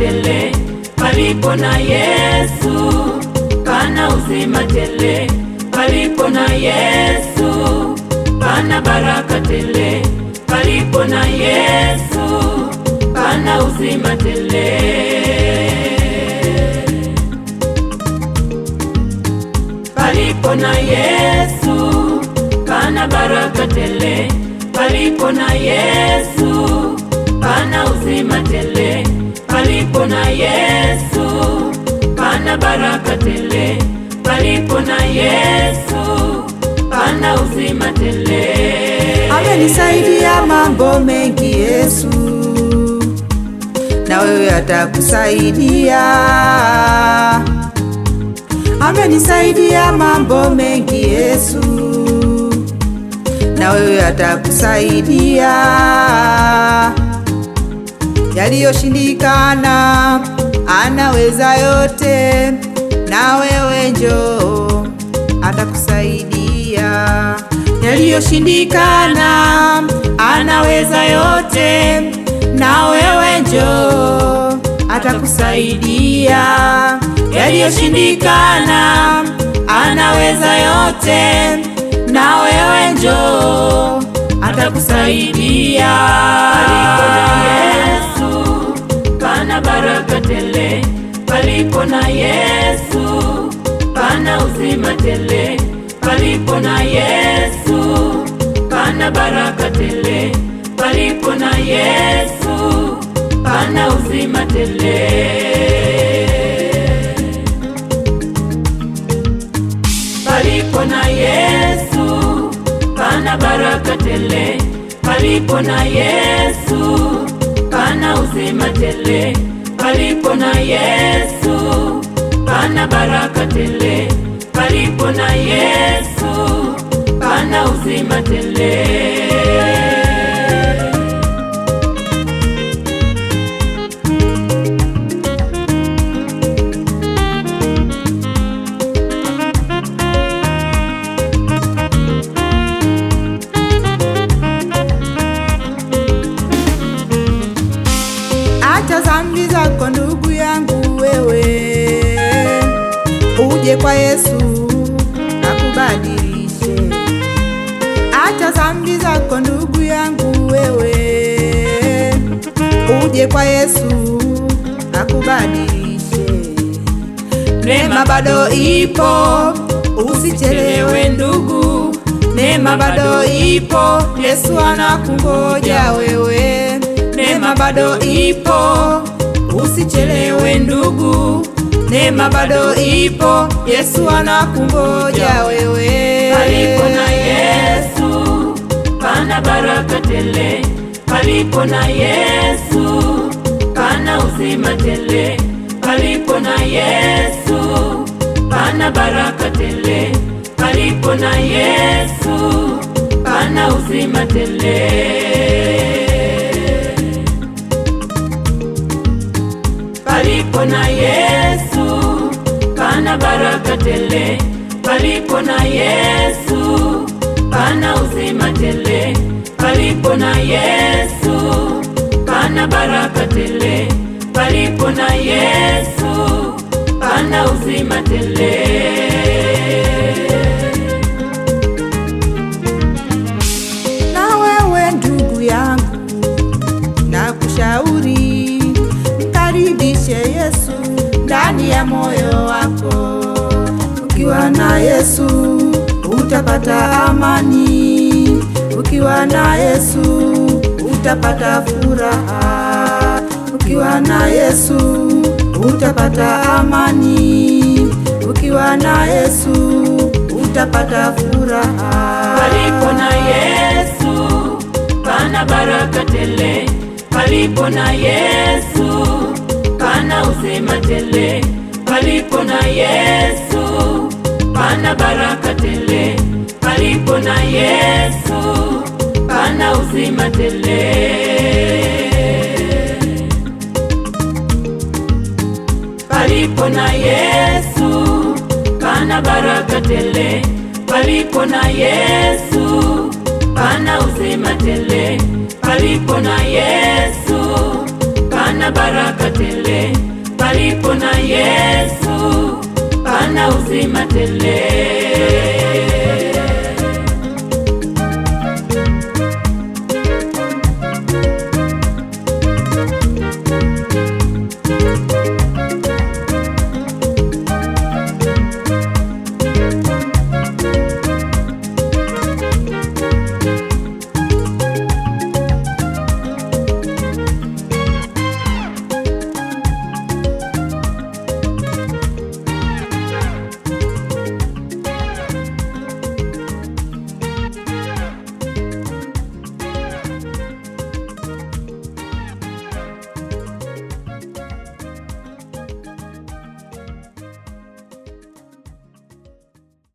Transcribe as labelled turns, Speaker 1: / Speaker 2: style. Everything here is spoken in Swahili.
Speaker 1: tele, palipo na Yesu pana uzima tele, palipo na Yesu pana baraka tele, palipo na Yesu pana uzima tele. Palipo na Yesu pana baraka tele, palipo na Yesu pana uzima tele, palipo na Yesu pana baraka tele, palipo na Yesu pana uzima tele.
Speaker 2: Amenisaidia mambo mengi Yesu, na wewe atakusaidia. Amenisaidia mambo mengi Yesu, na wewe atakusaidia. Yaliyoshindikana anaweza yote, na wewe njoo atakusaidia. Yaliyoshindikana anaweza yote, na wewe njoo atakusaidia. Yaliyoshindikana anaweza yote, na wewe njoo atakusaidia.
Speaker 1: Palipo na Yesu pana baraka tele, palipo na Yesu pana uzima tele, palipo na Yesu pana baraka tele, palipo na Yesu pana uzima tele. Palipo na Yesu pana baraka tele, palipo na Yesu pana uzima tele, palipo na Yesu pana baraka tele, palipo na Yesu pana uzima tele.
Speaker 2: Acha dhambi zako ndugu yangu wewe, uje kwa Yesu akubadilishe. Acha dhambi zako ndugu yangu wewe, uje kwa Yesu akubadilishe. Neema bado ipo, usichelewe ndugu. Neema bado ipo, Yesu anakungoja wewe. Neema bado ipo, usichelewe ndugu. Neema bado ipo, Yesu anakungoja wewe.
Speaker 1: Palipo na Yesu pana baraka tele, palipo na Yesu pana uzima tele, palipo na Yesu pana baraka tele, palipo na Yesu pana uzima tele. Palipo na Yesu pana baraka tele, palipo na Yesu pana uzima tele, palipo na Yesu pana baraka tele, palipo na Yesu pana uzima tele.
Speaker 2: Na wewe ndugu yangu nakushauri, mkaribishe Yesu ndani ya moyo wako. Ukiwa na Yesu utapata amani, ukiwa na Yesu utapata furaha, ukiwa na Yesu utapata amani, ukiwa na Yesu utapata furaha.
Speaker 1: Palipo na Yesu pana baraka tele, palipo na Yesu pana uzima tele, palipo na Yesu pana baraka tele, palipo na Yesu pana uzima tele. Palipo na Yesu pana baraka tele, palipo na Yesu pana uzima tele, palipo na Yesu pana pana baraka tele. Palipo na Yesu pana uzima tele.